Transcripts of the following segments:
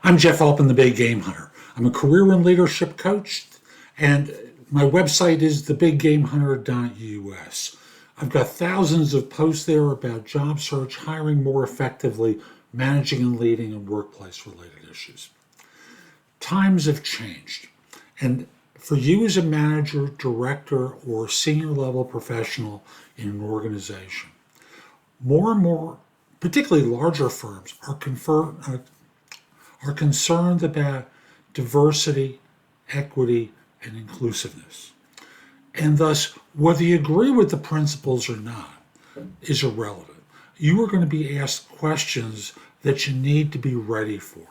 I'm Jeff Altman, the Big Game Hunter. I'm a career and leadership coach, and my website is thebiggamehunter.us. I've got thousands of posts there about job search, hiring more effectively, managing and leading, and workplace-related issues. Times have changed, and for you as a manager, director, or senior level professional in an organization, more and more, particularly larger firms, are concerned about diversity, equity, and inclusiveness. And thus, whether you agree with the principles or not is irrelevant. You are going to be asked questions that you need to be ready for.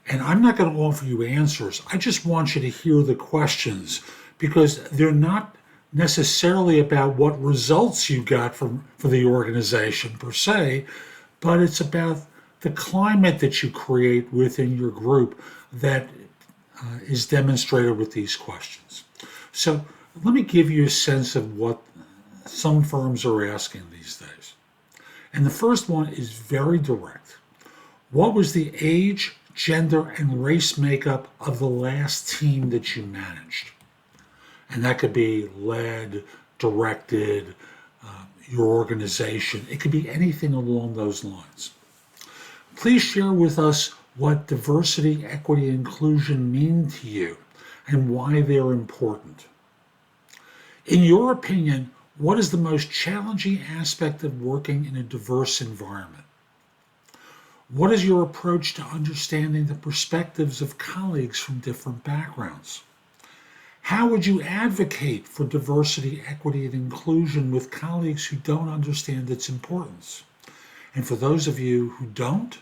And I'm not going to offer you answers. I just want you to hear the questions because they're not necessarily about what results you got for the organization per se, but it's about the climate that you create within your group that is demonstrated with these questions. So let me give you a sense of what some firms are asking these days. And the first one is very direct. What was the age, gender, and race makeup of the last team that you managed? And that could be led, directed, your organization. It could be anything along those lines. Please share with us what diversity, equity, and inclusion mean to you and why they're important. In your opinion, what is the most challenging aspect of working in a diverse environment? What is your approach to understanding the perspectives of colleagues from different backgrounds? How would you advocate for diversity, equity, and inclusion with colleagues who don't understand its importance? And for those of you who don't,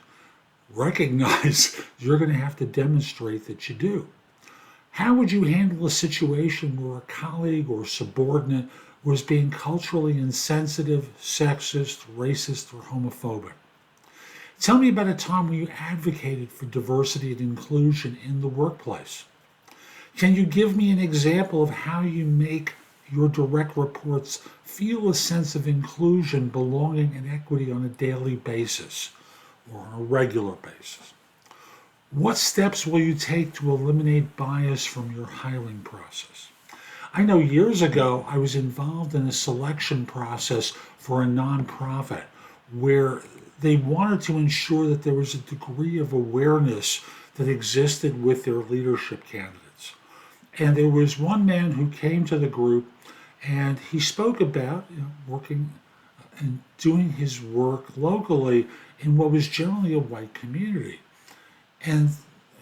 recognize you're going to have to demonstrate that you do. How would you handle a situation where a colleague or subordinate was being culturally insensitive, sexist, racist, or homophobic? Tell me about a time when you advocated for diversity and inclusion in the workplace. Can you give me an example of how you make your direct reports feel a sense of inclusion, belonging, and equity on a daily basis or on a regular basis? What steps will you take to eliminate bias from your hiring process? I know years ago I was involved in a selection process for a nonprofit where they wanted to ensure that there was a degree of awareness that existed with their leadership candidates. And there was one man who came to the group and he spoke about working and doing his work locally in what was generally a white community. And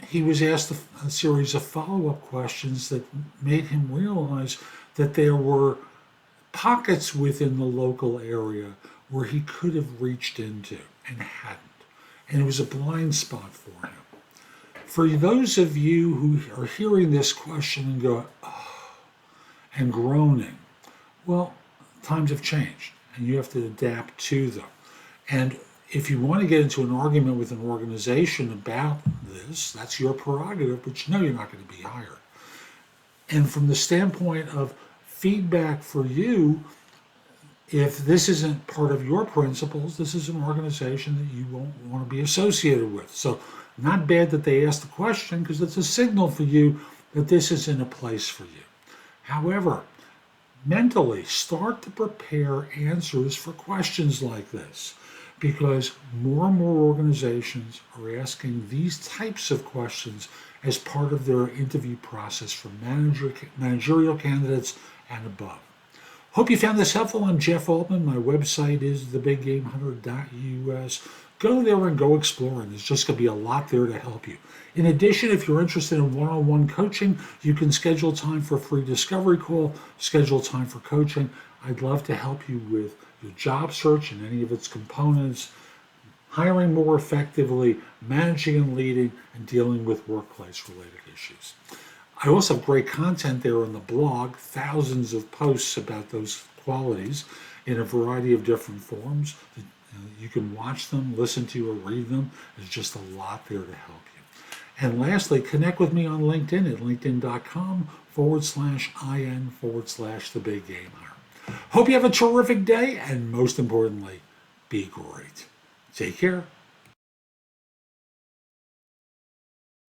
he was asked a series of follow-up questions that made him realize that there were pockets within the local area where he could have reached into and hadn't. And it was a blind spot for him. For those of you who are hearing this question and go, oh, and groaning, well, times have changed and you have to adapt to them. And if you want to get into an argument with an organization about this, that's your prerogative, but you know you're not going to be hired. And from the standpoint of feedback for you, if this isn't part of your principles, this is an organization that you won't want to be associated with. So not bad that they asked the question because it's a signal for you that this is in a place for you. However, mentally start to prepare answers for questions like this, because more and more organizations are asking these types of questions as part of their interview process for managerial candidates and above. Hope you found this helpful. I'm Jeff Altman. My website is thebiggamehunter.us. Go there and go exploring. There's just going to be a lot there to help you. In addition, if you're interested in one-on-one coaching, you can schedule time for a free discovery call, schedule time for coaching. I'd love to help you with your job search and any of its components, hiring more effectively, managing and leading, and dealing with workplace-related issues. I also have great content there on the blog, thousands of posts about those qualities in a variety of different forms. You can watch them, listen to, or read them. There's just a lot there to help you. And lastly, connect with me on LinkedIn at linkedin.com/IN/The Big Game Hunter. Hope you have a terrific day, and most importantly, be great. Take care.